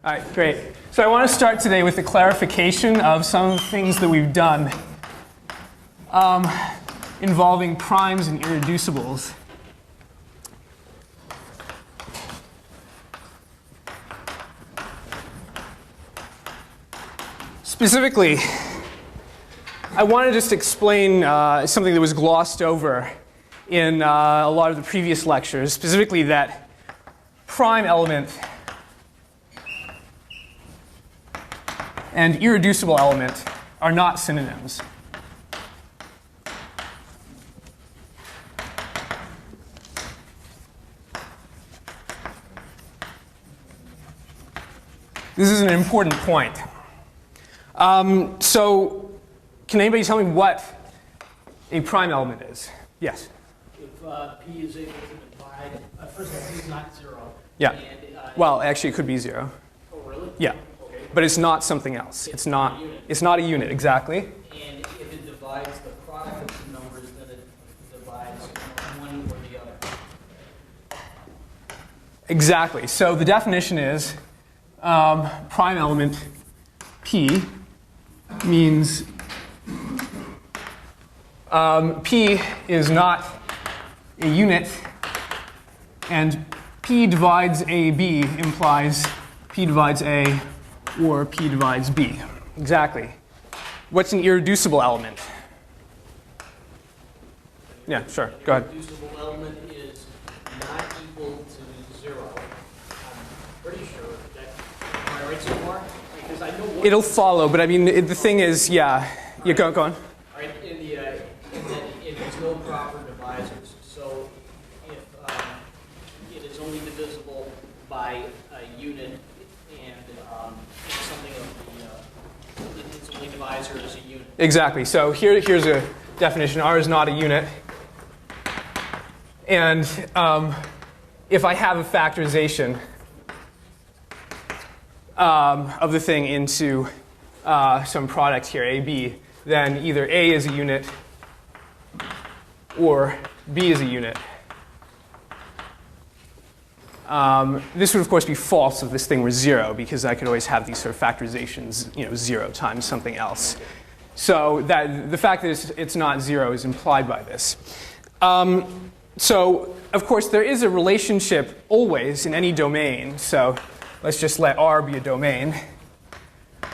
All right, great. So I want to start today with a clarification of some things that we've done involving primes and irreducibles. Specifically, I want to just explain something that was glossed over in a lot of the previous lectures, specifically that prime element and irreducible element are not synonyms. This is an important point. So can anybody tell me what a prime element is? Yes? If P is able to divide, first of all, P is not 0. Yeah. And, well, actually, it could be 0. Oh, really? Yeah. Okay. But it's not something else. It's not a unit, exactly. And if it divides the product of the numbers, then it divides one or the other. Exactly. So the definition is prime element P means P is not a unit, and P divides AB implies P divides A or P divides B. Exactly. What's an irreducible element? Yeah, sure. Go ahead. An irreducible element is not equal to 0. I'm pretty sure that. Am I right so far? Because I know It'll follow, but I mean, the thing is, yeah. You go on. All right, in that it has no proper divisors. So if it is only divisible by a unit, and it's something of its only divisor is a unit. Exactly. So here's a definition. R is not a unit. And if I have a factorization of the thing into some product here, AB, then either A is a unit or B is a unit. This would, of course, be false if this thing were 0, because I could always have these sort of factorizations, 0 times something else. So that the fact that it's not 0 is implied by this. So, of course, there is a relationship always in any domain. So let's just let R be a domain,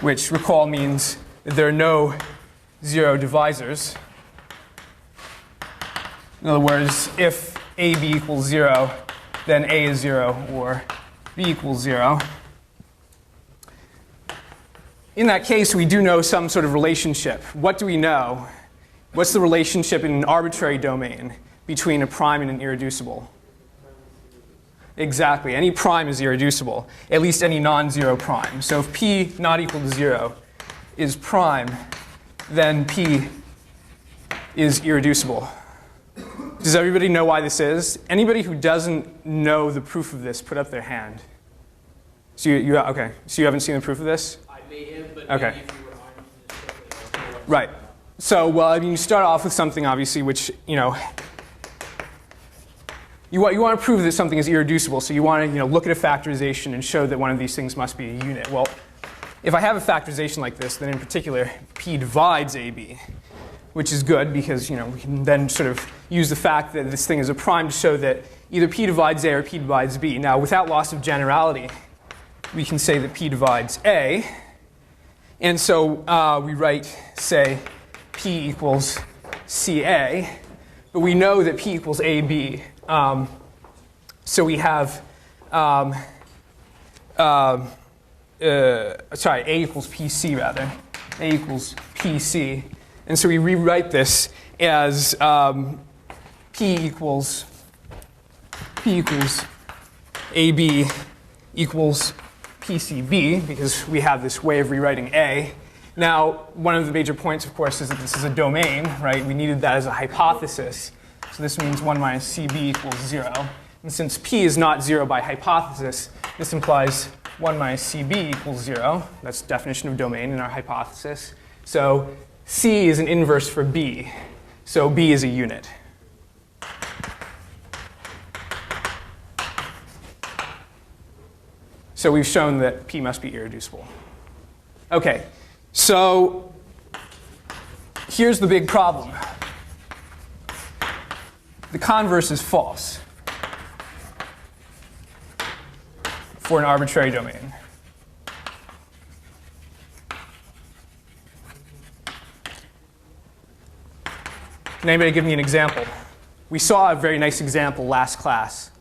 which, recall, means that there are no 0 divisors. In other words, if AB equals 0, then A is 0 or B equals 0. In that case, we do know some sort of relationship. What do we know? What's the relationship in an arbitrary domain between a prime and an irreducible? Exactly. Any prime is irreducible, at least any non-zero prime. So if P not equal to 0 is prime, then P is irreducible. Does everybody know why this is? Anybody who doesn't know the proof of this, put up their hand. So okay. So you haven't seen the proof of this? I may have, but okay. Maybe if you were armed with this, right. So, well, I mean, you start off with something, obviously, which, you want to prove that something is irreducible. So you want to, look at a factorization and show that one of these things must be a unit. Well, if I have a factorization like this, then in particular, P divides AB, which is good because, we can then sort of use the fact that this thing is a prime to show that either P divides A or P divides B. Now, without loss of generality, we can say that P divides A. And so we write, say, P equals CA. But we know that P equals AB. So we have, A equals PC, rather. A equals PC. And so we rewrite this as P equals AB equals PCB, because we have this way of rewriting A. Now, one of the major points, of course, is that this is a domain, right? We needed that as a hypothesis. So this means 1 minus CB equals 0. And since P is not 0 by hypothesis, this implies 1 minus CB equals 0. That's the definition of domain in our hypothesis. So C is an inverse for B. So B is a unit. So we've shown that P must be irreducible. Okay, so here's the big problem. The converse is false for an arbitrary domain. Can anybody give me an example? We saw a very nice example last class.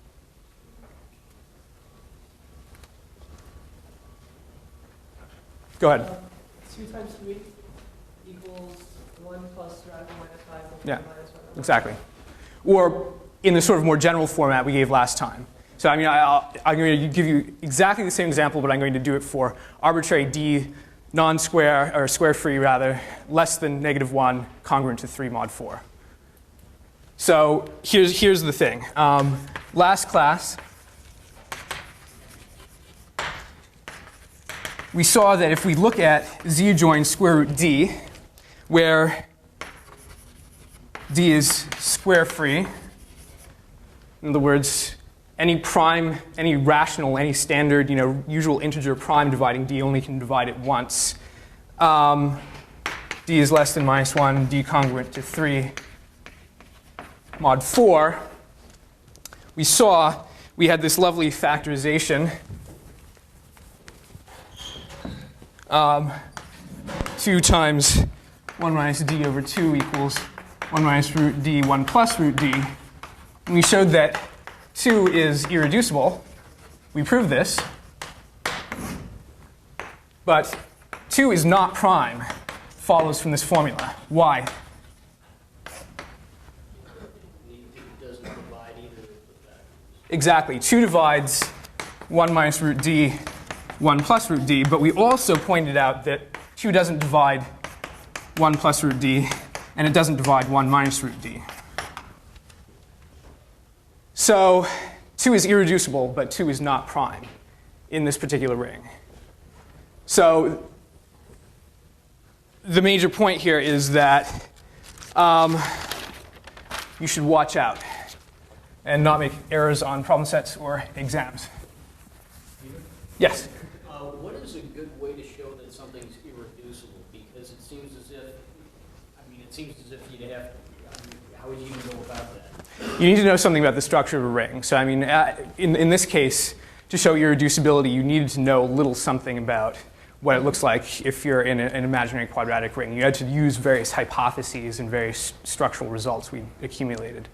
Go ahead. 2 times 3 equals 1 plus radical minus 5 Yeah, minus 1. exactly. Or in the sort of more general format we gave last time. So I mean, I'm going to give you exactly the same example, but I'm going to do it for arbitrary d non-square, or square-free rather, less than -1, congruent to 3 mod 4. So here's the thing. Last class, we saw that if we look at z adjoins square root d, where d is square-free, in other words, any prime, any rational, any standard, usual integer prime dividing d only can divide it once. D is less than -1, d congruent to 3 mod 4. We saw we had this lovely factorization. 2 times 1 minus d over 2 equals 1 minus root d, 1 plus root d. And we showed that 2 is irreducible. We proved this. But 2 is not prime, follows from this formula. Why? It doesn't divide either of the factors. Exactly. 2 divides 1 minus root d, 1 plus root d. But we also pointed out that 2 doesn't divide 1 plus root d, and it doesn't divide 1 minus root d. So 2 is irreducible, but 2 is not prime in this particular ring. So the major point here is that you should watch out and not make errors on problem sets or exams. Yes? What is a good way to show that something's irreducible? Because it seems as if you'd have, how would you even go about that? You need to know something about the structure of a ring. So I mean, in this case, to show irreducibility, you needed to know a little something about what it looks like if you're in an imaginary quadratic ring. You had to use various hypotheses and various structural results we accumulated.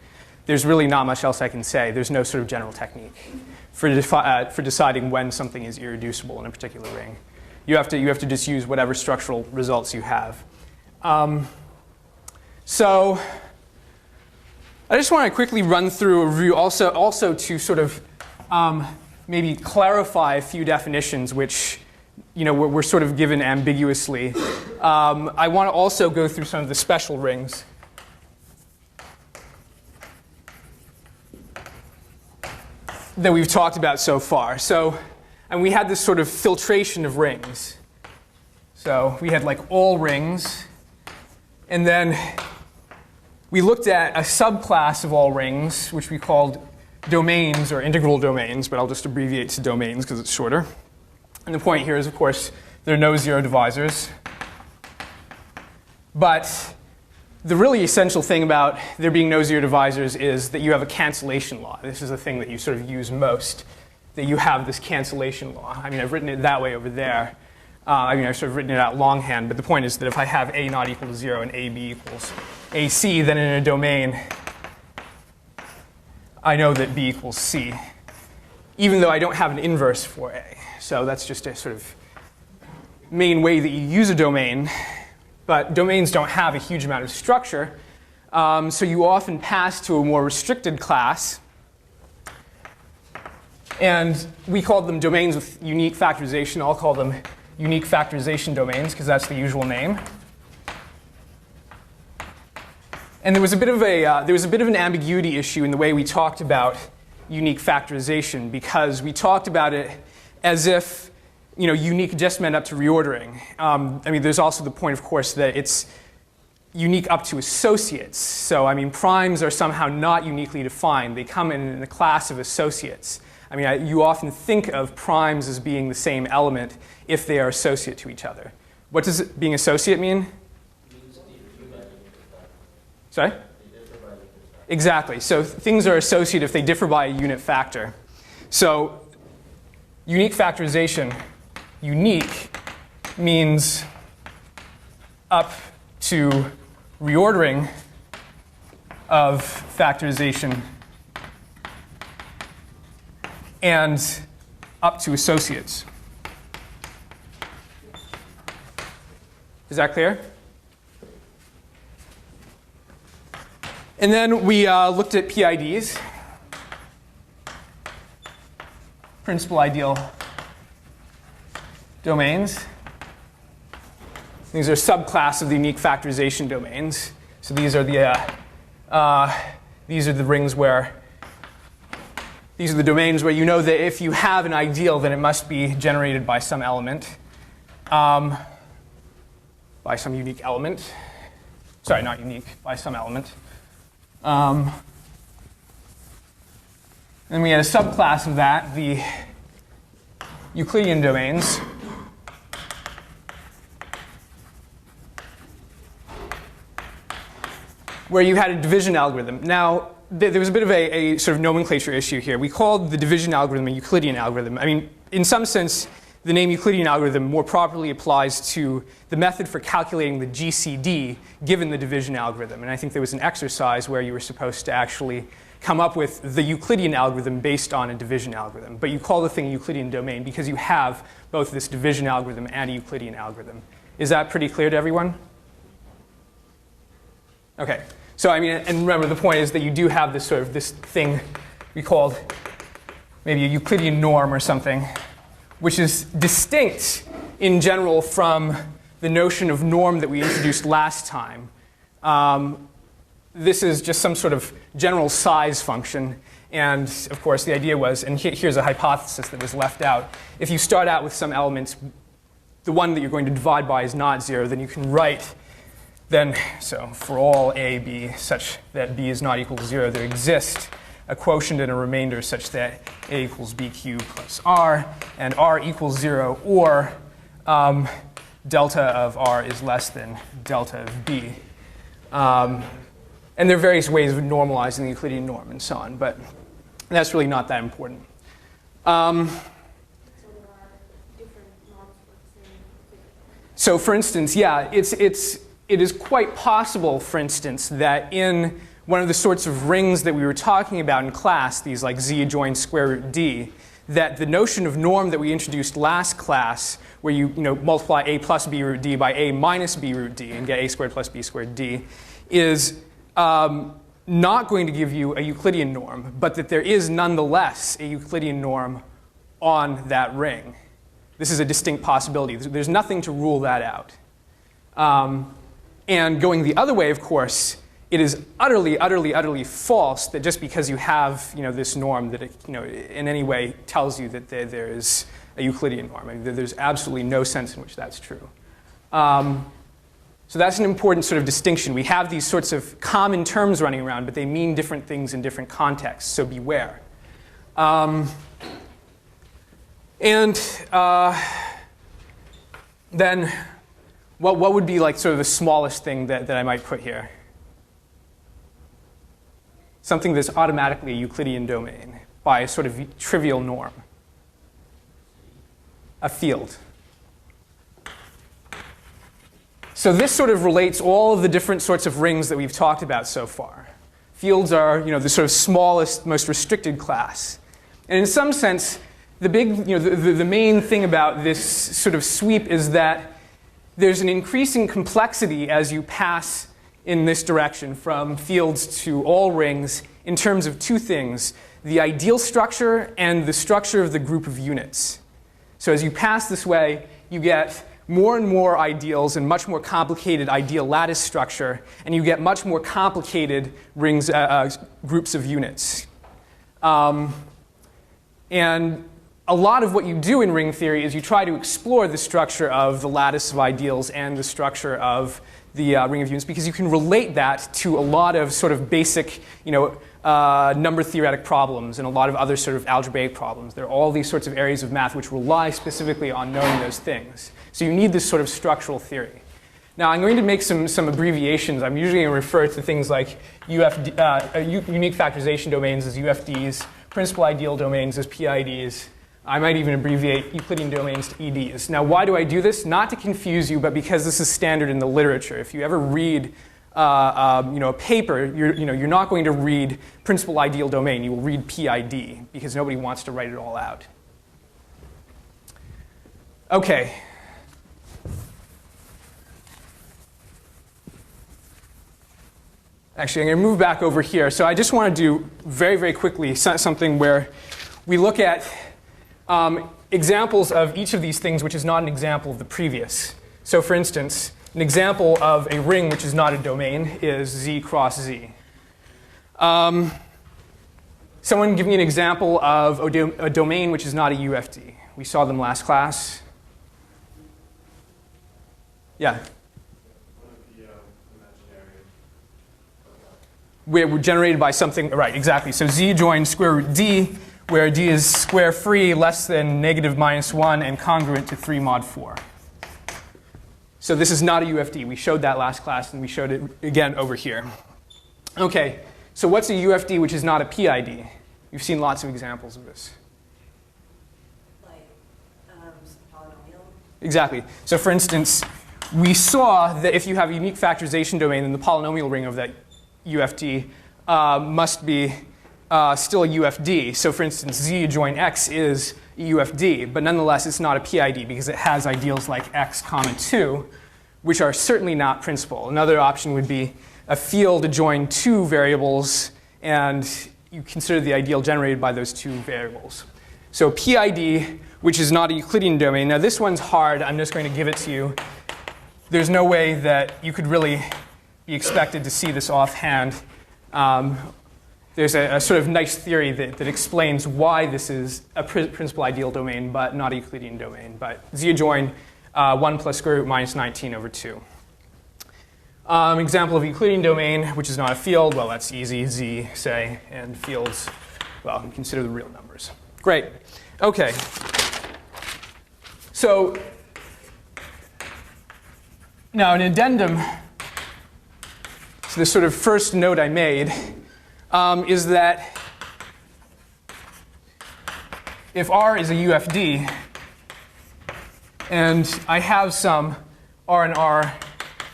There's really not much else I can say. There's no sort of general technique for deciding when something is irreducible in a particular ring. You have to just use whatever structural results you have. So I just want to quickly run through a review also to sort of maybe clarify a few definitions which were sort of given ambiguously. I want to also go through some of the special rings. That we've talked about so far. And we had this sort of filtration of rings. So we had like all rings, and then we looked at a subclass of all rings, which we called domains or integral domains, but I'll just abbreviate to domains because it's shorter. And the point here is, of course, there are no zero divisors. But the really essential thing about there being no zero divisors is that you have a cancellation law. This is the thing that you sort of use most, that you have this cancellation law. I mean, I've written it that way over there. I've sort of written it out longhand, but the point is that if I have A not equal to 0 and AB equals AC, then in a domain, I know that B equals C, even though I don't have an inverse for A. So that's just a sort of main way that you use a domain. But domains don't have a huge amount of structure, so you often pass to a more restricted class. And we call them domains with unique factorization. I'll call them unique factorization domains because that's the usual name. And there was a bit of an ambiguity issue in the way we talked about unique factorization, because we talked about it as if unique just meant up to reordering. There's also the point, of course, that it's unique up to associates. So, primes are somehow not uniquely defined. They come in a class of associates. I mean, you often think of primes as being the same element if they are associate to each other. What does being associate mean? Sorry? Exactly. So things are associate if they differ by a unit factor. So unique factorization, unique means up to reordering of factorization and up to associates. Is that clear? And then we looked at PIDs, principal ideal domains. These are subclass of the unique factorization domains. So these are the rings where, these are the domains where you know that if you have an ideal, then it must be generated by some element, by some unique element. Sorry, not unique, by some element. And we had a subclass of that, the Euclidean domains. Where you had a division algorithm. Now, there was a bit of a sort of nomenclature issue here. We called the division algorithm a Euclidean algorithm. I mean, in some sense, the name Euclidean algorithm more properly applies to the method for calculating the GCD given the division algorithm. And I think there was an exercise where you were supposed to actually come up with the Euclidean algorithm based on a division algorithm. But you call the thing a Euclidean domain because you have both this division algorithm and a Euclidean algorithm. Is that pretty clear to everyone? Okay. So I mean, and remember the point is that you do have this sort of this thing we called maybe a Euclidean norm or something, which is distinct in general from the notion of norm that we introduced last time. This is just some sort of general size function. And of course, the idea was, and here's a hypothesis that was left out. If you start out with some element, the one that you're going to divide by is not 0, then you can write, then, so for all a, b, such that b is not equal to 0, there exists a quotient and a remainder such that a equals b cubed plus r, and r equals 0, or delta of r is less than delta of b. And there are various ways of normalizing the Euclidean norm and so on, but that's really not that important. So there are different norms for the same thing. So for instance, yeah, it is quite possible, for instance, that in one of the sorts of rings that we were talking about in class, these like z adjoins square root d, that the notion of norm that we introduced last class, where you multiply a plus b root d by a minus b root d and get a squared plus b squared d, is not going to give you a Euclidean norm, but that there is nonetheless a Euclidean norm on that ring. This is a distinct possibility. There's nothing to rule that out. And going the other way, of course, it is utterly, utterly, utterly false that just because you have this norm that it in any way tells you that there is a Euclidean norm. I mean, there's absolutely no sense in which that's true. So that's an important sort of distinction. We have these sorts of common terms running around, but they mean different things in different contexts, so beware. Then what would be like sort of the smallest thing that I might put here? Something that's automatically a Euclidean domain by a sort of trivial norm. A field. So this sort of relates all of the different sorts of rings that we've talked about so far. Fields are the sort of smallest, most restricted class. And in some sense, the main thing about this sort of sweep is that there's an increasing complexity as you pass in this direction from fields to all rings in terms of two things, the ideal structure and the structure of the group of units. So as you pass this way, you get more and more ideals and much more complicated ideal lattice structure, and you get much more complicated rings, groups of units. And a lot of what you do in ring theory is you try to explore the structure of the lattice of ideals and the structure of the ring of units, because you can relate that to a lot of sort of basic, number theoretic problems and a lot of other sort of algebraic problems. There are all these sorts of areas of math which rely specifically on knowing those things. So you need this sort of structural theory. Now I'm going to make some abbreviations. I'm usually going to refer to things like unique factorization domains as UFDs, principal ideal domains as PIDs. I might even abbreviate Euclidean domains to EDs. Now, why do I do this? Not to confuse you, but because this is standard in the literature. If you ever read a paper, you're not going to read principal ideal domain. You will read PID, because nobody wants to write it all out. Okay. Actually, I'm going to move back over here. So I just want to do very, very quickly something where we look at examples of each of these things which is not an example of the previous. So for instance, an example of a ring which is not a domain is Z cross Z. Someone give me an example of a domain which is not a UFD. We saw them last class. Yeah? We're generated by something, right, exactly. So Z joins square root D, where D is square free less than negative minus 1 and congruent to 3 mod 4. So this is not a UFD. We showed that last class, and we showed it again over here. Okay, so what's a UFD which is not a PID? You've seen lots of examples of this. Like polynomial? Exactly. So for instance, we saw that if you have a unique factorization domain, then the polynomial ring of that UFD must be still a UFD. So for instance, Z join X is a UFD, but nonetheless it's not a PID because it has ideals like X comma 2, which are certainly not principal. Another option would be a field to join two variables, and you consider the ideal generated by those two variables. So PID, which is not a Euclidean domain. Now this one's hard. I'm just going to give it to you. There's no way that you could really be expected to see this offhand. There's a sort of nice theory that explains why this is a principal ideal domain, but not a Euclidean domain. But Z join 1 plus square root minus 19 over 2. Example of Euclidean domain, which is not a field, well, that's easy. Z, say, and fields, well, consider the real numbers. Great. Okay. So now an addendum to this sort of first note I made is that if R is a UFD and I have some R and R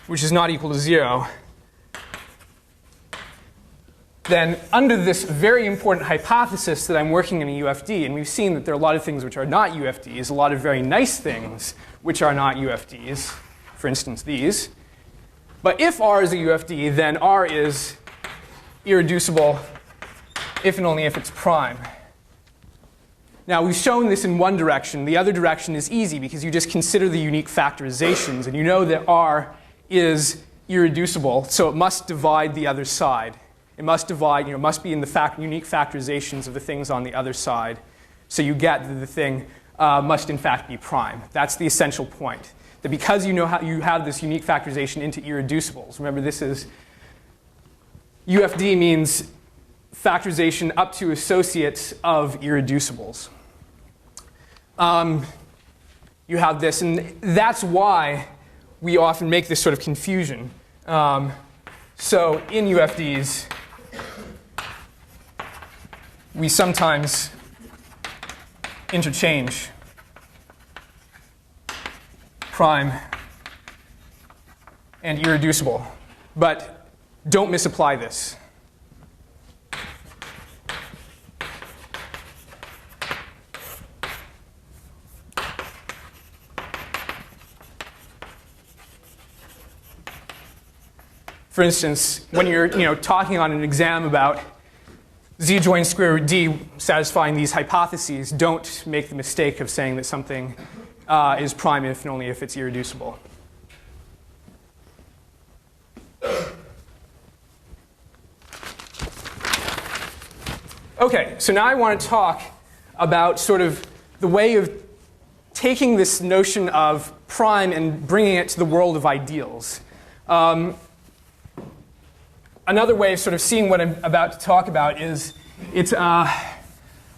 which is not equal to 0, then under this very important hypothesis that I'm working in a UFD, and we've seen that there are a lot of things which are not UFDs, a lot of very nice things which are not UFDs, for instance these. But if R is a UFD, then R is irreducible if and only if it's prime. Now we've shown this in one direction. The other direction is easy because you just consider the unique factorizations, and you know that R is irreducible, so it must divide the other side. It must divide, must be in the unique factorizations of the things on the other side. So you get that the thing must in fact be prime. That's the essential point. That because you know how you have this unique factorization into irreducibles. Remember, this is UFD means factorization up to associates of irreducibles. You have this, and that's why we often make this sort of confusion. So in UFDs, we sometimes interchange prime and irreducible. But don't misapply this. For instance, when you're talking on an exam about Z joins square root D satisfying these hypotheses, don't make the mistake of saying that something is prime if and only if it's irreducible. Okay, so now I want to talk about sort of the way of taking this notion of prime and bringing it to the world of ideals. Another way of sort of seeing what I'm about to talk about is it's a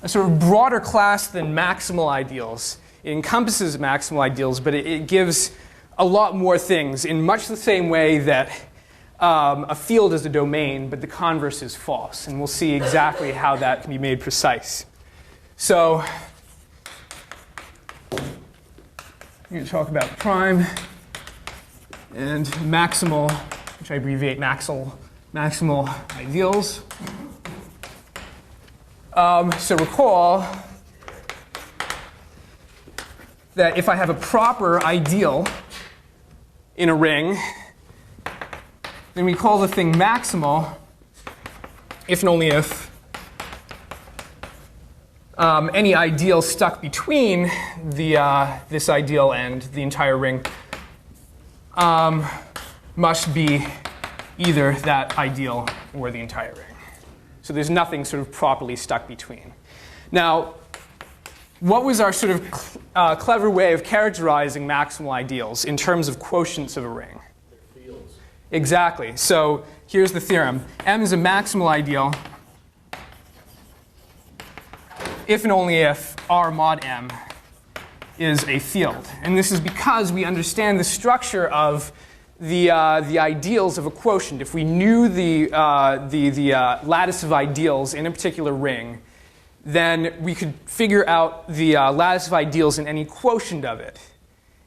sort of broader class than maximal ideals. It encompasses maximal ideals, but it gives a lot more things in much the same way that a field is a domain, but the converse is false. And we'll see exactly how that can be made precise. So I'm going to talk about prime and maximal, which I abbreviate maximal ideals. So recall that if I have a proper ideal in a ring, then we call the thing maximal if and only if any ideal stuck between this ideal and the entire ring must be either that ideal or the entire ring. So there's nothing sort of properly stuck between. Now, what was our sort of clever way of characterizing maximal ideals in terms of quotients of a ring? They're fields. Exactly. So here's the theorem. M is a maximal ideal if and only if R mod M is a field. And this is because we understand the structure of the ideals of a quotient. If we knew the lattice of ideals in a particular ring, then we could figure out the lattice of ideals in any quotient of it.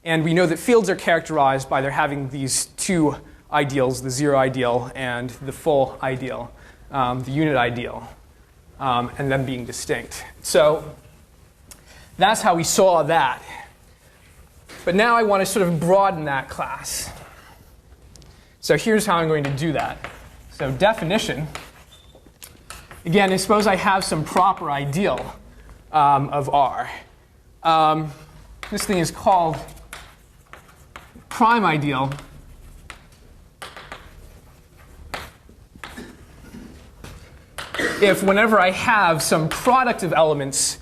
And we know that fields are characterized by their having these two ideals, the zero ideal and the full ideal, the unit ideal, and them being distinct. So that's how we saw that. But now I want to sort of broaden that class. So here's how I'm going to do that. So definition. Again, suppose I have some proper ideal of R. This thing is called prime ideal. If whenever I have some product of elements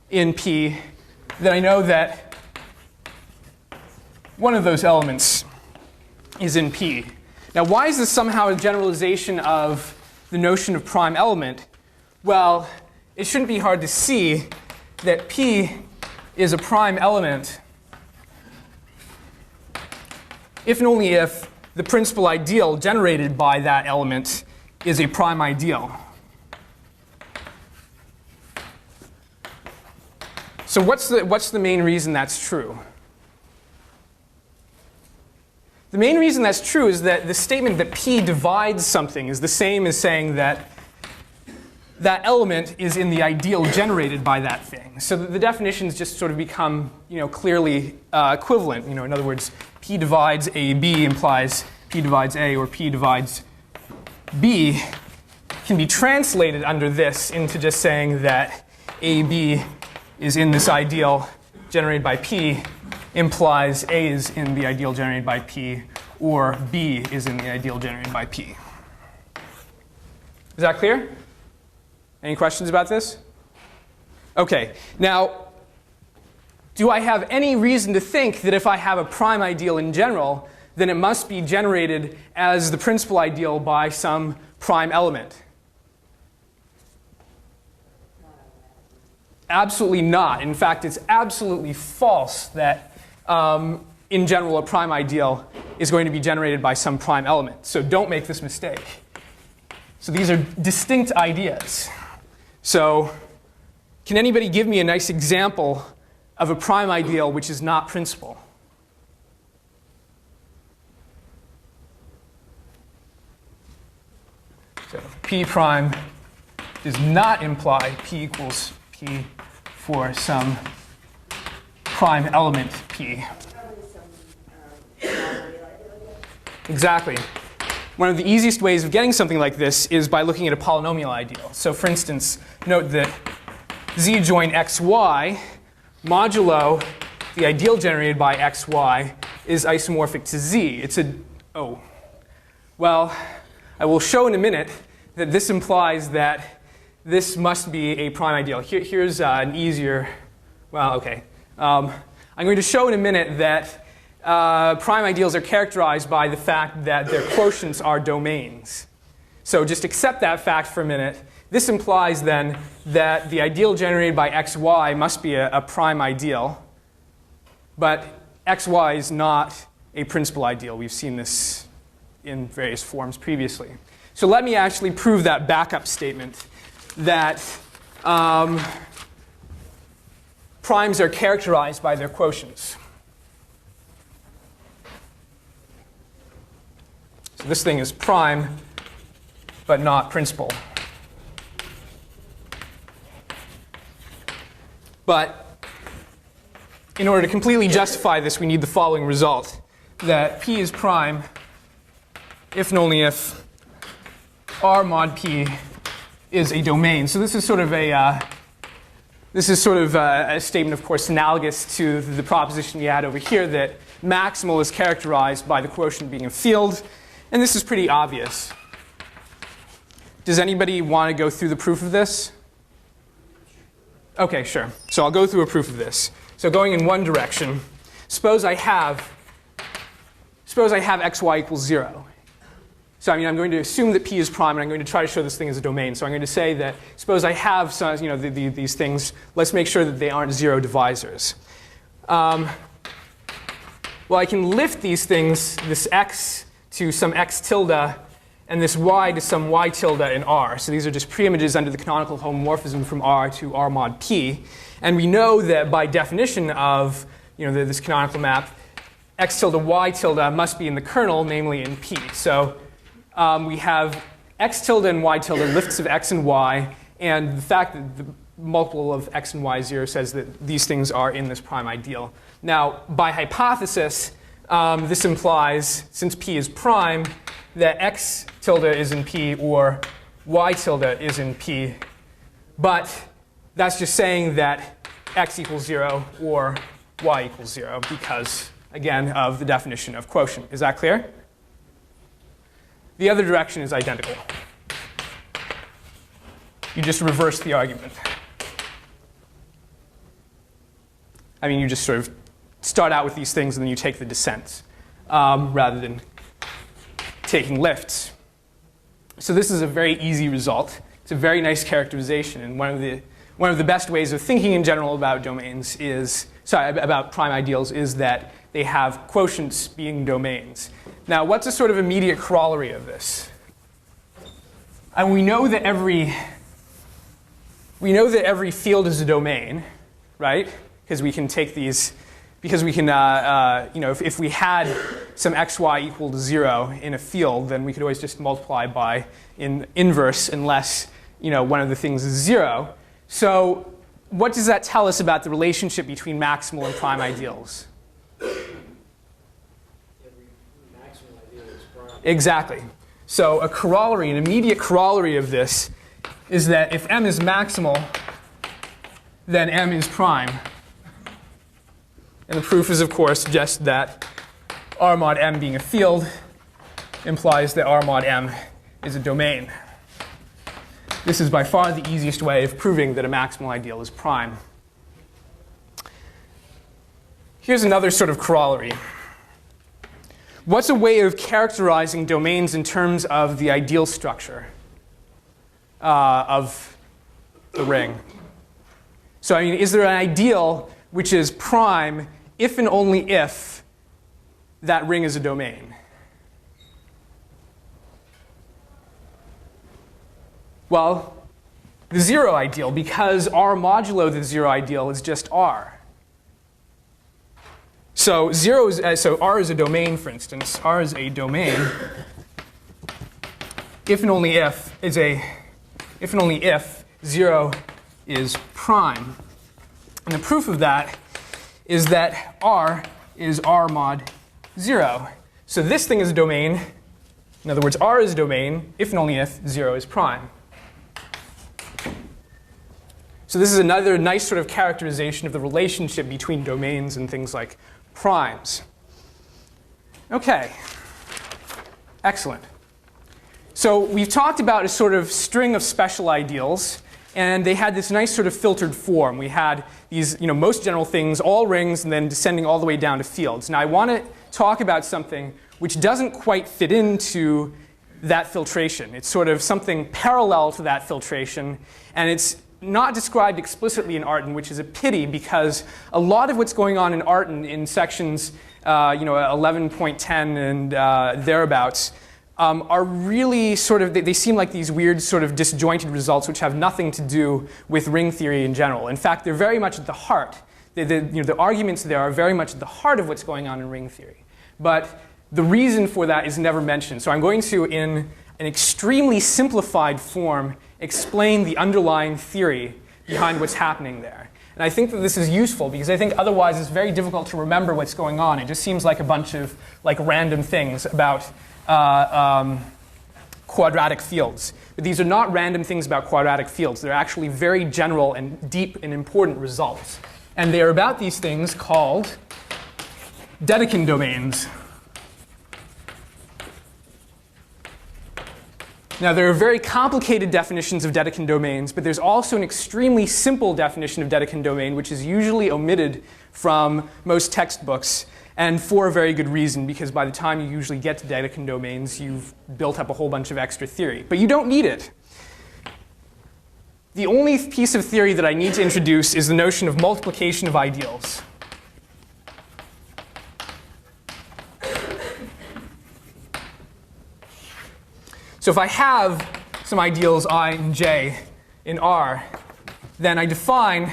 in P, then I know that one of those elements is in P. Now, why is this somehow a generalization of the notion of prime element? Well, it shouldn't be hard to see that P is a prime element if and only if the principal ideal generated by that element is a prime ideal. So what's the main reason that's true? The main reason that's true is that the statement that P divides something is the same as saying that that element is in the ideal generated by that thing. So the definitions just sort of become, clearly equivalent. In other words, P divides AB implies P divides A, or P divides B can be translated under this into just saying that AB is in this ideal generated by P implies A is in the ideal generated by P, or B is in the ideal generated by P. Is that clear? Any questions about this? Okay, now, do I have any reason to think that if I have a prime ideal in general, then it must be generated as the principal ideal by some prime element? Absolutely not. In fact, it's absolutely false that in general, a prime ideal is going to be generated by some prime element. So don't make this mistake. So these are distinct ideas. So can anybody give me a nice example of a prime ideal which is not principal? So P prime does not imply P equals P for some prime element P. Exactly. One of the easiest ways of getting something like this is by looking at a polynomial ideal. So for instance, note that z join xy modulo the ideal generated by xy is isomorphic to z. It's a, oh. Well, I will show in a minute that this implies that this must be a prime ideal. Here's an easier Well, okay. I'm going to show in a minute that prime ideals are characterized by the fact that their quotients are domains. So just accept that fact for a minute. This implies then that the ideal generated by xy must be a prime ideal, but xy is not a principal ideal. We've seen this in various forms previously. So let me actually prove that backup statement that primes are characterized by their quotients. So this thing is prime, but not principal. But in order to completely justify this, we need the following result, that P is prime if and only if R mod P is a domain. So this is sort of a statement, of course, analogous to the proposition we had over here that maximal is characterized by the quotient being a field. And this is pretty obvious. Does anybody want to go through the proof of this? Okay, sure. So I'll go through a proof of this. So going in one direction, suppose I have xy equals 0. So I'm going to assume that P is prime, and I'm going to try to show this thing as a domain. So I'm going to say that suppose I have these things. Let's make sure that they aren't 0 divisors. Well, I can lift these things, this x to some x tilde, and this y to some y tilde in R. So these are just preimages under the canonical homomorphism from R to R mod P. And we know that by definition of this canonical map, x tilde y tilde must be in the kernel, namely in P. So we have x tilde and y tilde, lifts of x and y, and the fact that the multiple of x and y is 0 says that these things are in this prime ideal. Now, by hypothesis, this implies, since P is prime, that x tilde is in P or y tilde is in P. But that's just saying that x equals 0 or y equals 0 because, again, of the definition of quotient. Is that clear? The other direction is identical. You just reverse the argument. I mean, you just sort of start out with these things and then you take the descents rather than taking lifts. So this is a very easy result. It's a very nice characterization, and one of the best ways of thinking in general about domains is, about prime ideals, is that they have quotients being domains. Now, what's a sort of immediate corollary of this? And we know that every field is a domain, right? Because we can take these. Because we can, if we had some xy equal to 0 in a field, then we could always just multiply by in inverse unless one of the things is 0. So what does that tell us about the relationship between maximal and prime ideals? Every maximal ideal is prime. Exactly. So a corollary, an immediate corollary of this is that if M is maximal, then M is prime. And the proof is, of course, just that R mod M being a field implies that R mod M is a domain. This is by far the easiest way of proving that a maximal ideal is prime. Here's another sort of corollary. What's a way of characterizing domains in terms of the ideal structure of the ring? So, I mean, is there an ideal which is prime if and only if that ring is a domain? Well, the 0 ideal, because R modulo the 0 ideal is just R. So R is a domain, for instance. R is a domain if and only if 0 is prime. And the proof of that is that R is R mod 0. So this thing is a domain. In other words, R is a domain if and only if 0 is prime. So this is another nice sort of characterization of the relationship between domains and things like primes. Okay. Excellent. So we've talked about a sort of string of special ideals. And they had this nice sort of filtered form. We had these most general things, all rings, and then descending all the way down to fields. Now I want to talk about something which doesn't quite fit into that filtration. It's sort of something parallel to that filtration, and it's not described explicitly in Artin, which is a pity because a lot of what's going on in Artin in sections 11.10 and thereabouts are really sort of, they seem like these weird sort of disjointed results which have nothing to do with ring theory in general. In fact, they're very much at the heart. The arguments there are very much at the heart of what's going on in ring theory. But the reason for that is never mentioned. So I'm going to, in an extremely simplified form, explain the underlying theory behind what's happening there. And I think that this is useful because I think otherwise it's very difficult to remember what's going on. It just seems like a bunch of random things about quadratic fields. But these are not random things about quadratic fields. They're actually very general and deep and important results. And they are about these things called Dedekind domains. Now, there are very complicated definitions of Dedekind domains, but there's also an extremely simple definition of Dedekind domain, which is usually omitted from most textbooks, and for a very good reason, because by the time you usually get to Dedekind domains, you've built up a whole bunch of extra theory. But you don't need it. The only piece of theory that I need to introduce is the notion of multiplication of ideals. So if I have some ideals I and j in R, then I define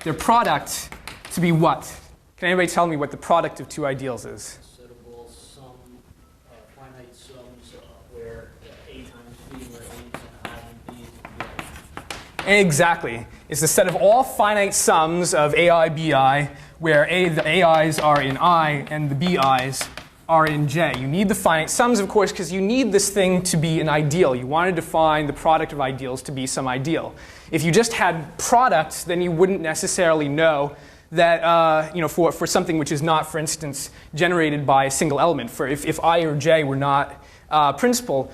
their product to be what? Can anybody tell me what the product of two ideals is? Settable sum, finite sums where A times B, where A is I and B is B. Exactly. It's the set of all finite sums of AI, BI, where the AIs are in I and the BIs are in J. You need the finite sums, of course, because you need this thing to be an ideal. You want to define the product of ideals to be some ideal. If you just had products, then you wouldn't necessarily know that for something which is not, for instance, generated by a single element. For if I or J were not principal,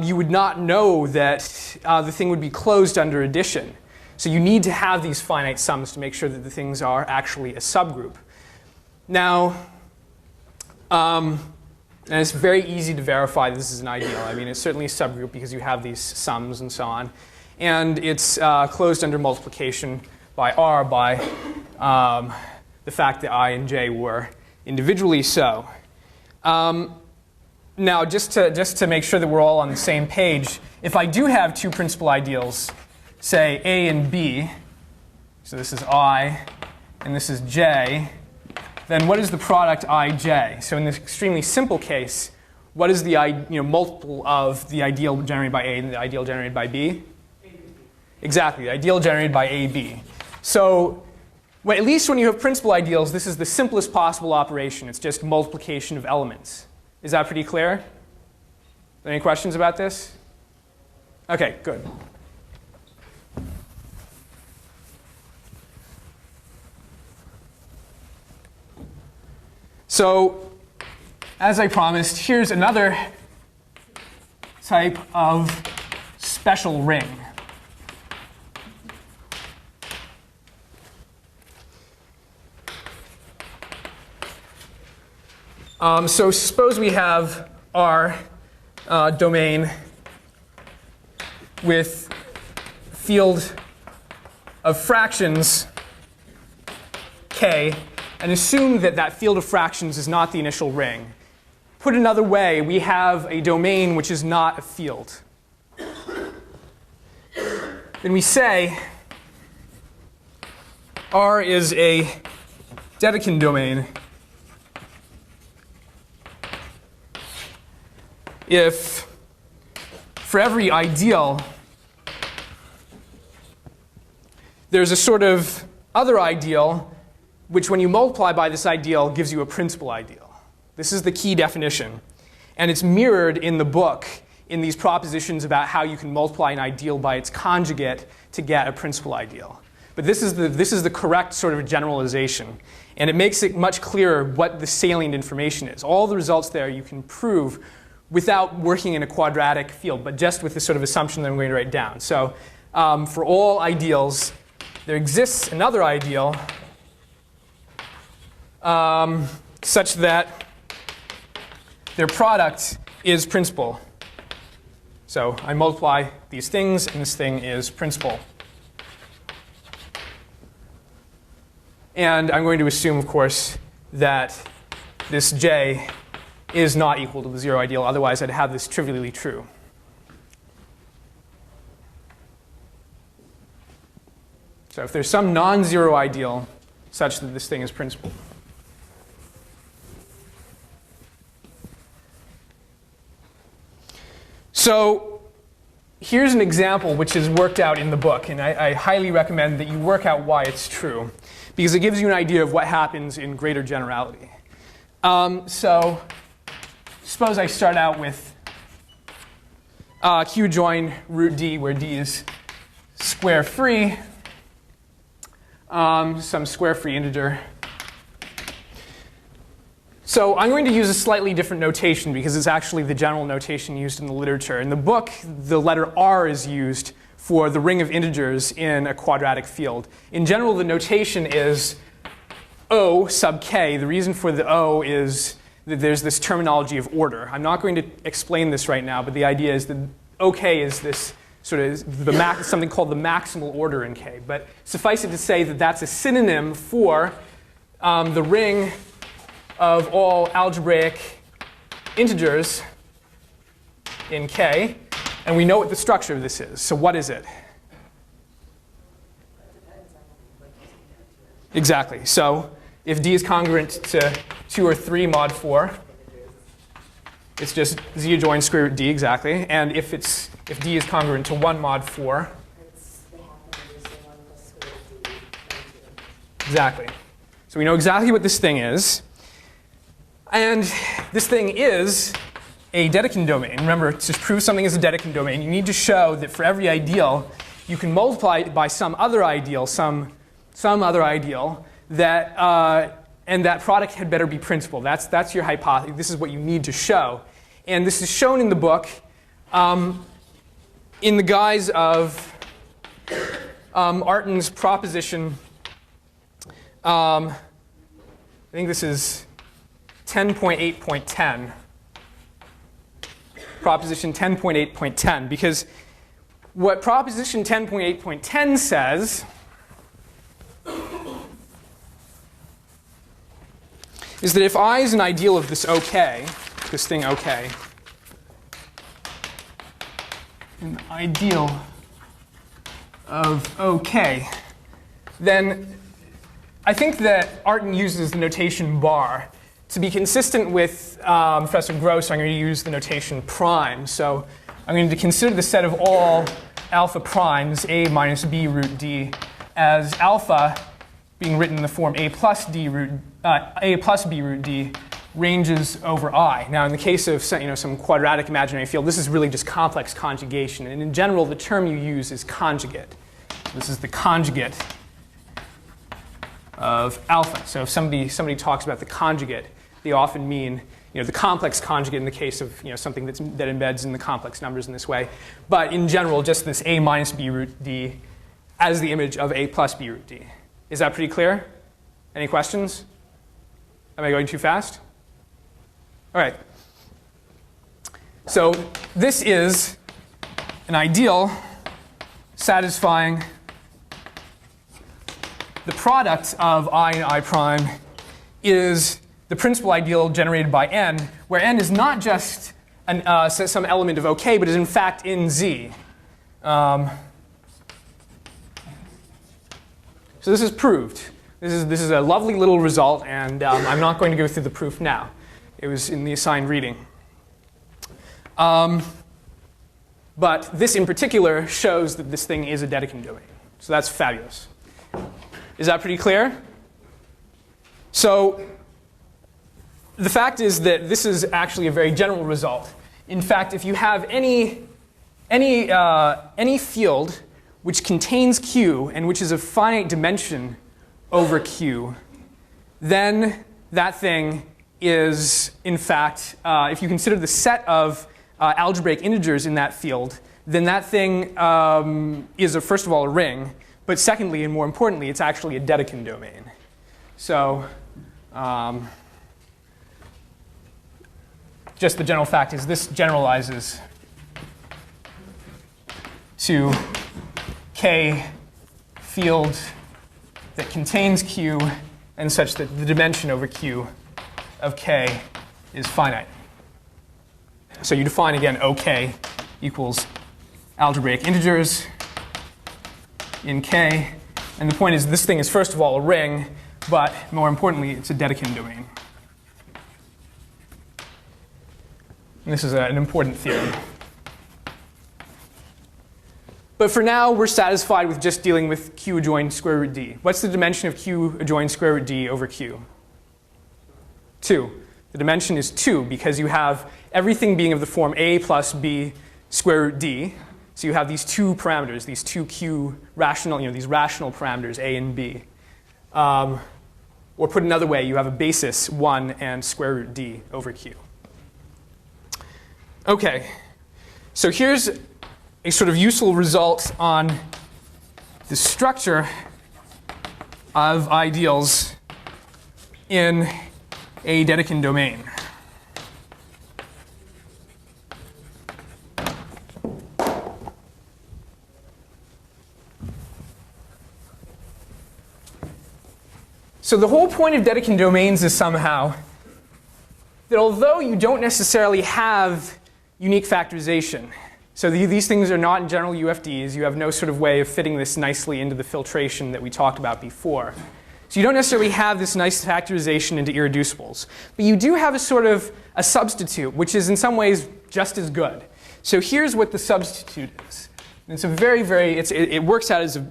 you would not know that the thing would be closed under addition. So you need to have these finite sums to make sure that the things are actually a subgroup. Now, and it's very easy to verify this is an ideal. I mean, it's certainly a subgroup because you have these sums and so on. And it's closed under multiplication by R by the fact that I and J were individually so. Now, just to make sure that we're all on the same page, if I do have two principal ideals, say A and B, so this is I and this is J, then what is the product IJ? So in this extremely simple case, what is the multiple of the ideal generated by A and the ideal generated by B? Exactly, the ideal generated by AB. So at least when you have principal ideals, this is the simplest possible operation. It's just multiplication of elements. Is that pretty clear? Any questions about this? OK, good. So, as I promised, here's another type of special ring. So suppose we have our domain with field of fractions K, and assume that that field of fractions is not the initial ring. Put another way, we have a domain which is not a field. Then we say R is a Dedekind domain if for every ideal there's a sort of other ideal which when you multiply by this ideal gives you a principal ideal. This is the key definition. And it's mirrored in the book in these propositions about how you can multiply an ideal by its conjugate to get a principal ideal. But this is the correct sort of generalization. And it makes it much clearer what the salient information is. All the results there you can prove without working in a quadratic field, but just with this sort of assumption that I'm going to write down. So for all ideals, there exists another ideal such that their product is principal. So I multiply these things, and this thing is principal. And I'm going to assume, of course, that this J is not equal to the zero ideal. Otherwise, I'd have this trivially true. So if there's some non-zero ideal such that this thing is principal. So here's an example which is worked out in the book. And I highly recommend that you work out why it's true, because it gives you an idea of what happens in greater generality. So suppose I start out with Q join root D, where D is square free, some square free integer. So I'm going to use a slightly different notation because it's actually the general notation used in the literature. In the book, the letter R is used for the ring of integers in a quadratic field. In general, the notation is O sub k. The reason for the O is that there's this terminology of order. I'm not going to explain this right now, but the idea is that OK is this sort of something called the maximal order in K. But suffice it to say that that's a synonym for the ring of all algebraic integers in K. And we know what the structure of this is. So what is it? Exactly. So if D is congruent to 2 or 3 mod 4, it's just Z adjoins square root D, exactly. And if D is congruent to 1 mod 4, exactly. So we know exactly what this thing is. And this thing is a Dedekind domain. Remember, to prove something is a Dedekind domain, you need to show that for every ideal, you can multiply it by some other ideal, some other ideal, and that product had better be principal. That's your hypothesis. This is what you need to show. And this is shown in the book in the guise of Artin's proposition. I think this is 10.8.10. Proposition 10.8.10. Because what proposition 10.8.10 says is that if I is an ideal of this OK, this thing OK, an ideal of OK, then I think that Artin uses the notation bar. To be consistent with Professor Gross, I'm going to use the notation prime. So I'm going to consider the set of all alpha primes, A minus B root D, as alpha being written in the form A plus B root D ranges over I. Now, in the case of some quadratic imaginary field, this is really just complex conjugation. And in general, the term you use is conjugate. This is the conjugate of alpha. So if somebody talks about the conjugate, they often mean the complex conjugate in the case of something that embeds in the complex numbers in this way. But in general, just this A minus B root D as the image of A plus B root D. Is that pretty clear? Any questions? Am I going too fast? All right. So this is an ideal satisfying the product of I and I prime is the principal ideal generated by n, where n is not just some element of OK, but is in fact in Z. So this is proved. This is a lovely little result, and I'm not going to go through the proof now. It was in the assigned reading. But this in particular shows that this thing is a Dedekind domain. So that's fabulous. Is that pretty clear? So the fact is that this is actually a very general result. In fact, if you have any field which contains Q and which is of finite dimension over Q, then that thing is, in fact, if you consider the set of algebraic integers in that field, then that thing is, first of all, a ring. But secondly, and more importantly, it's actually a Dedekind domain. So just the general fact is this generalizes to K field that contains Q and such that the dimension over Q of K is finite. So you define, again, OK equals algebraic integers in K. And the point is this thing is, first of all, a ring, but more importantly, it's a Dedekind domain. And this is an important theorem. But for now, we're satisfied with just dealing with Q adjoined square root D. What's the dimension of Q adjoined square root D over Q? 2. The dimension is 2 because you have everything being of the form A plus B square root D. So you have these two parameters, these two Q rational, these rational parameters, A and B. Or put another way, you have a basis 1 and square root D over Q. OK, so here's a sort of useful result on the structure of ideals in a Dedekind domain. So the whole point of Dedekind domains is somehow that although you don't necessarily have unique factorization, so these things are not in general UFDs, you have no sort of way of fitting this nicely into the filtration that we talked about before. So you don't necessarily have this nice factorization into irreducibles. But you do have a sort of a substitute, which is in some ways just as good. So here's what the substitute is. And it's a it works out as a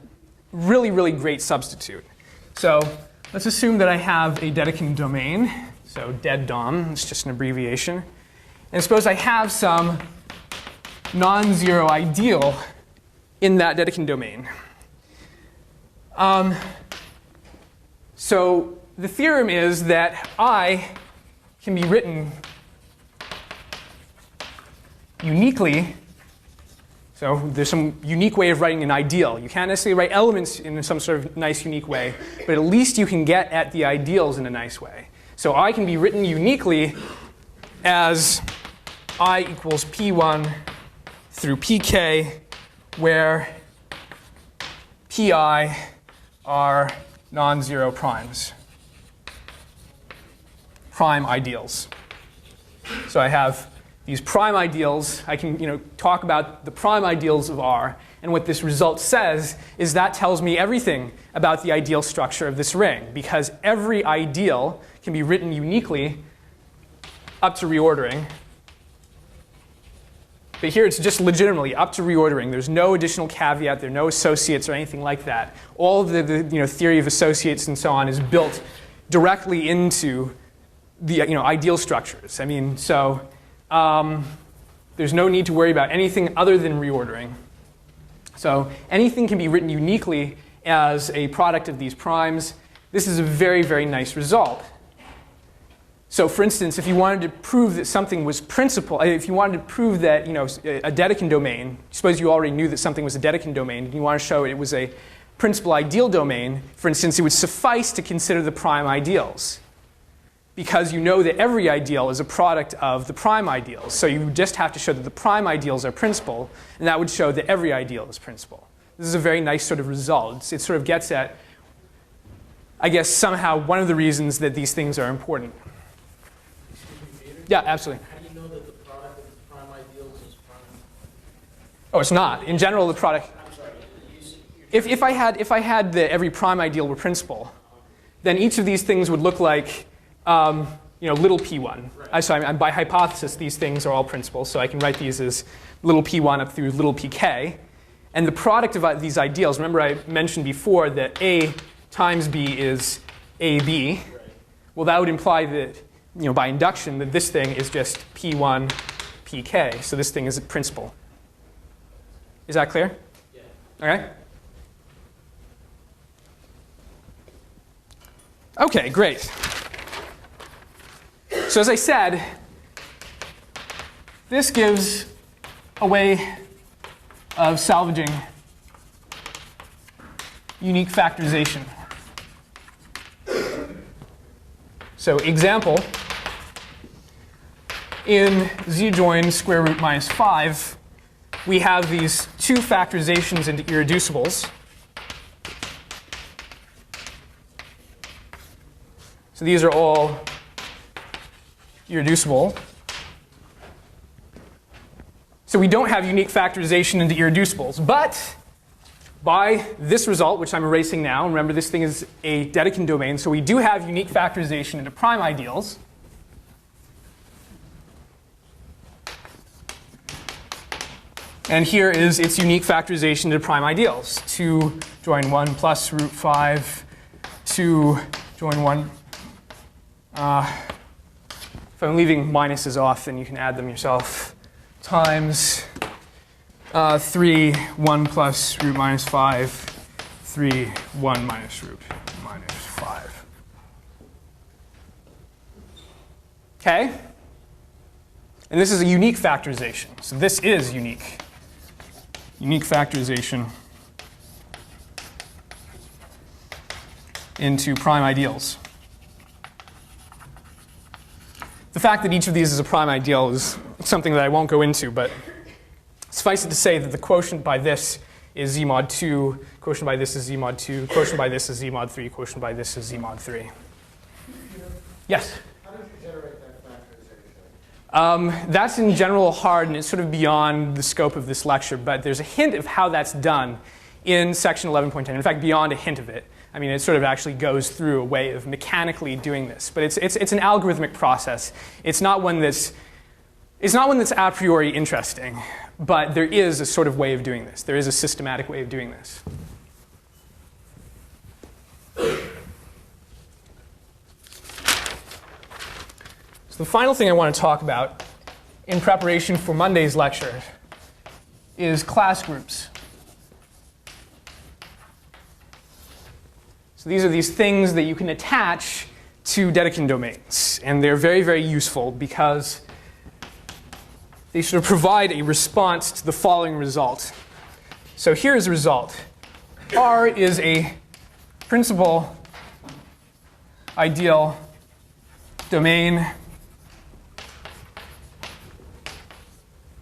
really, really great substitute. So let's assume that I have a Dedekind domain. So DED-DOM, it's just an abbreviation. And suppose I have some non-zero ideal in that Dedekind domain. So the theorem is that I can be written uniquely. So there's some unique way of writing an ideal. You can't necessarily write elements in some sort of nice, unique way, but at least you can get at the ideals in a nice way. So I can be written uniquely as I equals P1 through PK, where PI are non-zero primes, prime ideals. So I have these prime ideals. I can talk about the prime ideals of R. And what this result says is that tells me everything about the ideal structure of this ring, because every ideal can be written uniquely up to reordering. But here it's just legitimately up to reordering. There's no additional caveat. There are no associates or anything like that. All of the theory of associates and so on is built directly into the ideal structures. I mean, so there's no need to worry about anything other than reordering. So anything can be written uniquely as a product of these primes. This is a very, very nice result. So for instance, if you wanted to prove that something was principal, if you wanted to prove that a Dedekind domain, suppose you already knew that something was a Dedekind domain, and you want to show it was a principal ideal domain, for instance, it would suffice to consider the prime ideals, because you know that every ideal is a product of the prime ideals. So you just have to show that the prime ideals are principal, and that would show that every ideal is principal. This is a very nice sort of result. It sort of gets at, I guess, somehow one of the reasons that these things are important. Yeah, absolutely. How do you know that the product of the prime ideals is prime? Oh, it's not. In general, the product. I'm sorry. If I had the every prime ideal were principal, then each of these things would look like little p1. Right. So by hypothesis, these things are all principal. So I can write these as little p1 up through little pk. And the product of these ideals, remember I mentioned before that A times B is AB. Right. Well, that would imply that by induction, that this thing is just P1, PK. So this thing is a principal. Is that clear? Yeah. Okay. Okay, great. So as I said, this gives a way of salvaging unique factorization. So example, in z join square root minus 5, we have these two factorizations into irreducibles. So these are all irreducible. So we don't have unique factorization into irreducibles. But by this result, which I'm erasing now, remember this thing is a Dedekind domain, so we do have unique factorization into prime ideals. And here is its unique factorization into prime ideals. 2 join 1 plus root 5, 2 join 1. If I'm leaving minuses off, then you can add them yourself. Times 3, 1 plus root minus 5, 3, 1 minus root minus 5. Okay? And this is a unique factorization. So this is unique. Unique factorization into prime ideals. The fact that each of these is a prime ideal is something that I won't go into, but suffice it to say that the quotient by this is z mod 2, quotient by this is z mod 2, quotient by this is z mod 3, quotient by this is z mod 3. Yes? How did you generate that factorization? That's in general hard, and it's sort of beyond the scope of this lecture, but there's a hint of how that's done in section 11.10. In fact, beyond a hint of it. I mean, it sort of actually goes through a way of mechanically doing this. But it's an algorithmic process. It's not one that's a priori interesting. But there is a sort of way of doing this. There is a systematic way of doing this. So the final thing I want to talk about in preparation for Monday's lecture is class groups. So these are these things that you can attach to Dedekind domains. And they're very, very useful because they sort of provide a response to the following result. So here's the result. R is a principal ideal domain.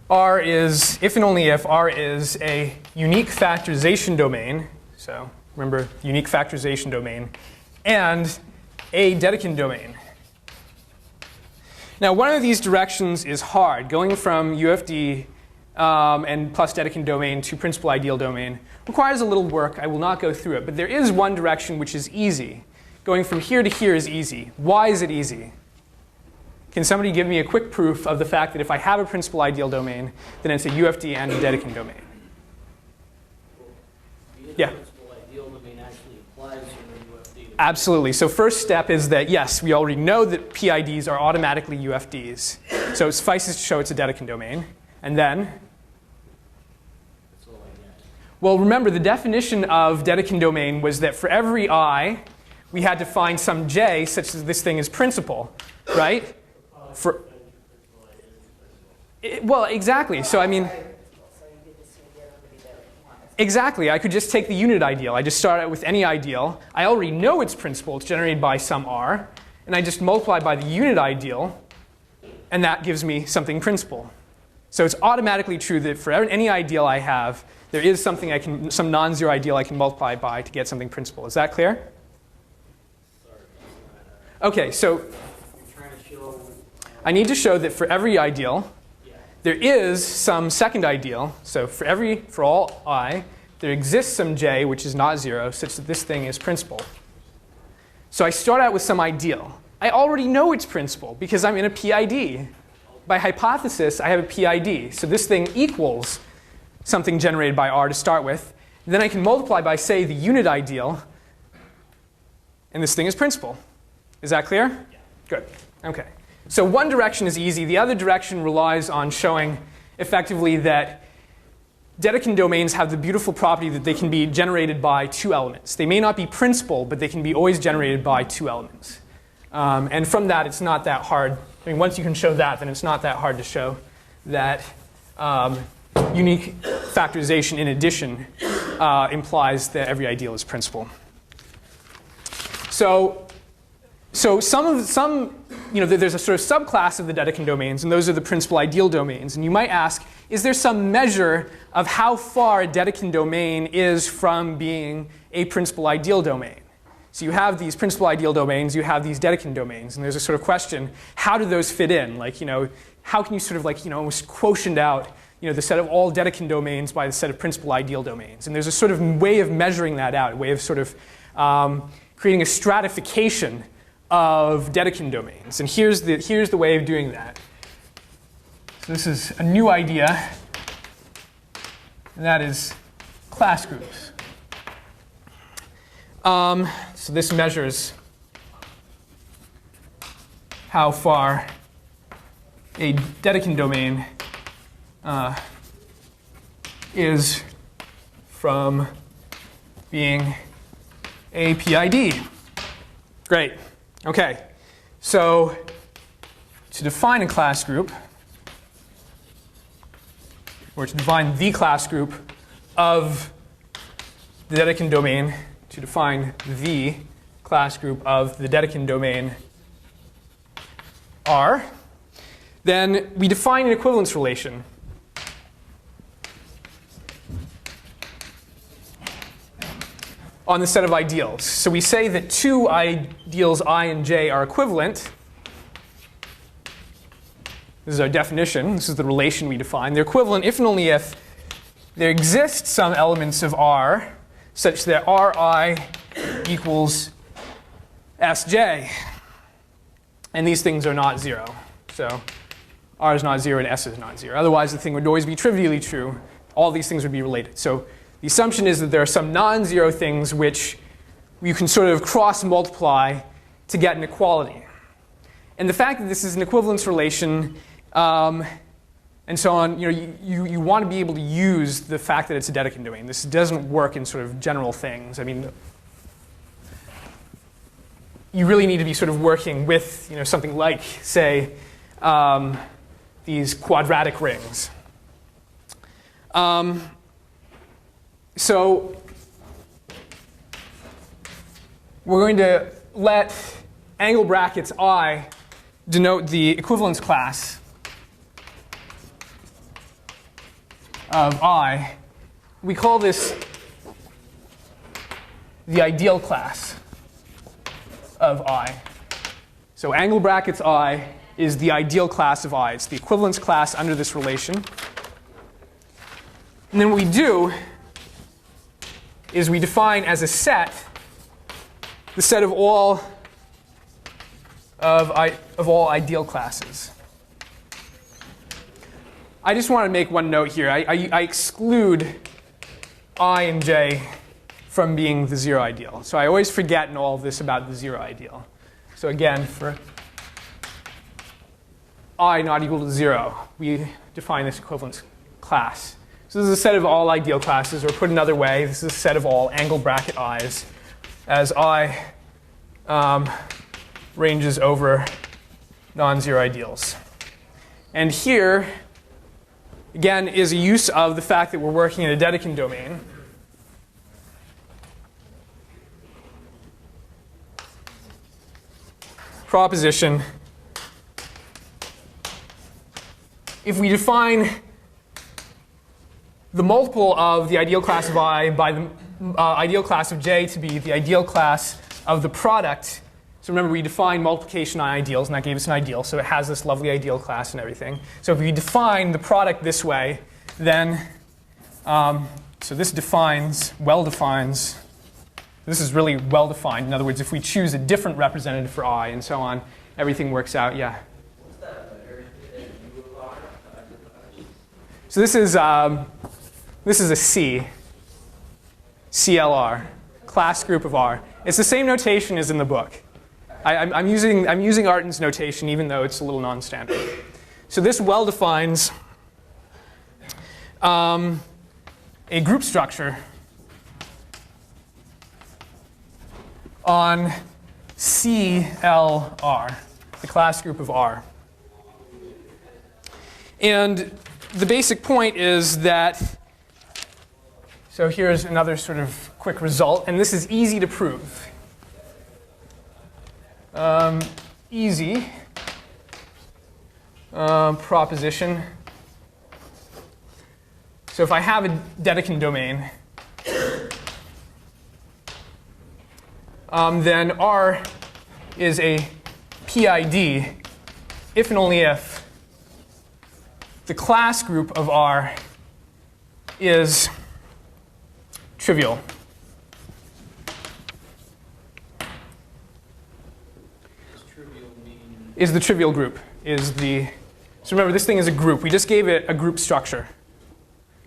R is, if and only if, R is a unique factorization domain. So remember, unique factorization domain. And a Dedekind domain. Now, one of these directions is hard. Going from UFD and plus Dedekind domain to principal ideal domain requires a little work. I will not go through it. But there is one direction which is easy. Going from here to here is easy. Why is it easy? Can somebody give me a quick proof of the fact that if I have a principal ideal domain, then it's a UFD and a Dedekind domain? Yeah. Absolutely. So first step is that, yes, we already know that PIDs are automatically UFDs. So it suffices to show it's a Dedekind domain. And then? Well, remember, the definition of Dedekind domain was that for every I, we had to find some j such that this thing is principal, right? Well, exactly. So, I mean, exactly. I could just take the unit ideal. I just start out with any ideal. I already know it's principal. It's generated by some r. And I just multiply by the unit ideal. And that gives me something principal. So it's automatically true that for any ideal I have, there is something some non-zero ideal I can multiply by to get something principal. Is that clear? OK, so I need to show that for every ideal, there is some second ideal. So for all I, there exists some j which is not 0, such that this thing is principal. So I start out with some ideal. I already know it's principal because I'm in a PID. By hypothesis, I have a PID. So this thing equals something generated by R to start with. Then I can multiply by, say, the unit ideal. And this thing is principal. Is that clear? Yeah. Good. OK. So one direction is easy. The other direction relies on showing effectively that Dedekind domains have the beautiful property that they can be generated by two elements. They may not be principal, but they can be always generated by two elements. And from that, it's not that hard. I mean, once you can show that, then it's not that hard to show that unique factorization in addition implies that every ideal is principal. So there's a sort of subclass of the Dedekind domains, and those are the principal ideal domains. And you might ask, is there some measure of how far a Dedekind domain is from being a principal ideal domain? So you have these principal ideal domains, you have these Dedekind domains, and there's a sort of question, how do those fit in? Like, how can you sort of almost quotient out, the set of all Dedekind domains by the set of principal ideal domains? And there's a sort of way of measuring that out, a way of sort of creating a stratification of Dedekind domains. And here's the way of doing that. So this is a new idea, and that is class groups. So this measures how far a Dedekind domain is from being a PID. Great. Okay. So to define a class group, or to define the class group of the Dedekind domain, to define the class group of the Dedekind domain R, then we define an equivalence relation. On the set of ideals. So we say that two ideals I and j are equivalent. This is our definition. This is the relation we define. They're equivalent if and only if there exist some elements of R such that Ri equals Sj. And these things are not 0. So R is not 0 and S is not 0. Otherwise, the thing would always be trivially true. All these things would be related. So the assumption is that there are some non-zero things which you can sort of cross-multiply to get an equality. And the fact that this is an equivalence relation and so on, you want to be able to use the fact that it's a Dedekind domain. This doesn't work in sort of general things. I mean, you really need to be sort of working with something like, say, these quadratic rings. So we're going to let angle brackets I denote the equivalence class of I. We call this the ideal class of I. So angle brackets I is the ideal class of I. It's the equivalence class under this relation. And then what we do is we define as a set the set of all ideal classes. I just want to make one note here. I exclude I and j from being the 0 ideal. So I always forget in all of this about the 0 ideal. So again, for I not equal to 0, we define this equivalence class. So this is a set of all ideal classes, or put another way, this is a set of all angle bracket i's as I ranges over non-zero ideals. And here, again, is a use of the fact that we're working in a Dedekind domain. Proposition. If we define the multiple of the ideal class of I by the ideal class of j to be the ideal class of the product. So remember, we defined multiplication on ideals, and that gave us an ideal. So it has this lovely ideal class and everything. So if we define the product this way, then so this defines, well defines. This is really well defined. In other words, if we choose a different representative for I and so on, everything works out. Yeah. What's that letter in U of R? So this is a C, CLR, class group of R. It's the same notation as in the book. I'm using Artin's notation, even though it's a little non-standard. So this well defines a group structure on CLR, the class group of R. And the basic point is that, so here's another sort of quick result, and this is easy to prove. Easy proposition. So if I have a Dedekind domain, then R is a PID if and only if the class group of R is trivial. Is the trivial group. So remember, this thing is a group. We just gave it a group structure.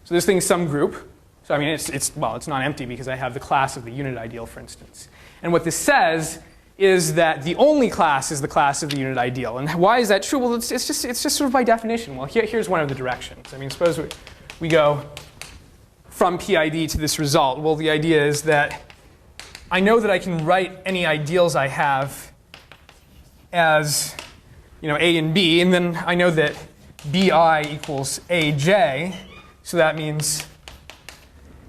So this thing is some group. So I mean, it's not empty because I have the class of the unit ideal, for instance. And what this says is that the only class is the class of the unit ideal. And why is that true? Well, it's just sort of by definition. Well, here's one of the directions. I mean, suppose we go from PID to this result. Well, the idea is that I know that I can write any ideals I have as A and B, and then I know that BI equals AJ, so that means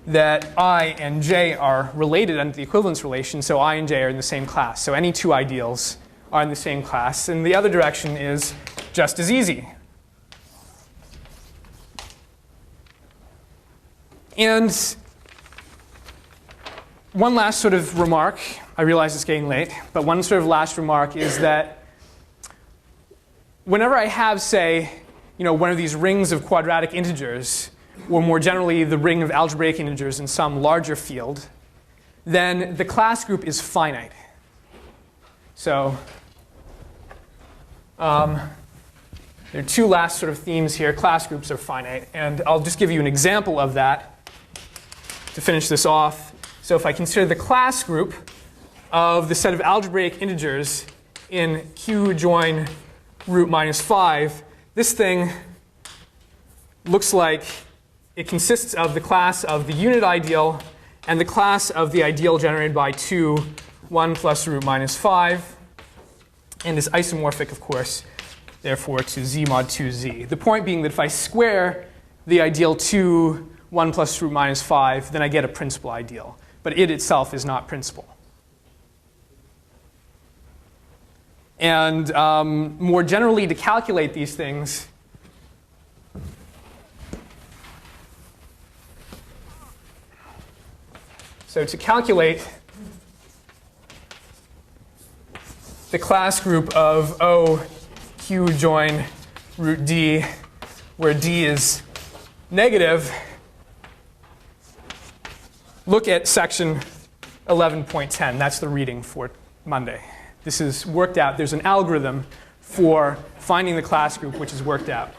that I and J are related under the equivalence relation, so I and J are in the same class. So any two ideals are in the same class, and the other direction is just as easy. And one last sort of remark, I realize it's getting late, but one sort of last remark is that whenever I have, say, one of these rings of quadratic integers, or more generally the ring of algebraic integers in some larger field, then the class group is finite. So there are two last sort of themes here. Class groups are finite, and I'll just give you an example of that to finish this off. So if I consider the class group of the set of algebraic integers in Q join root minus 5, this thing looks like it consists of the class of the unit ideal and the class of the ideal generated by 2, 1 plus root minus 5, and is isomorphic, of course, therefore to z mod 2z. The point being that if I square the ideal 2, 1 plus root minus 5, then I get a principal ideal. But it itself is not principal. And more generally, to calculate these things, so to calculate the class group of O Q join root D, where D is negative, look at section 11.10. That's the reading for Monday. This is worked out. There's an algorithm for finding the class group which is worked out.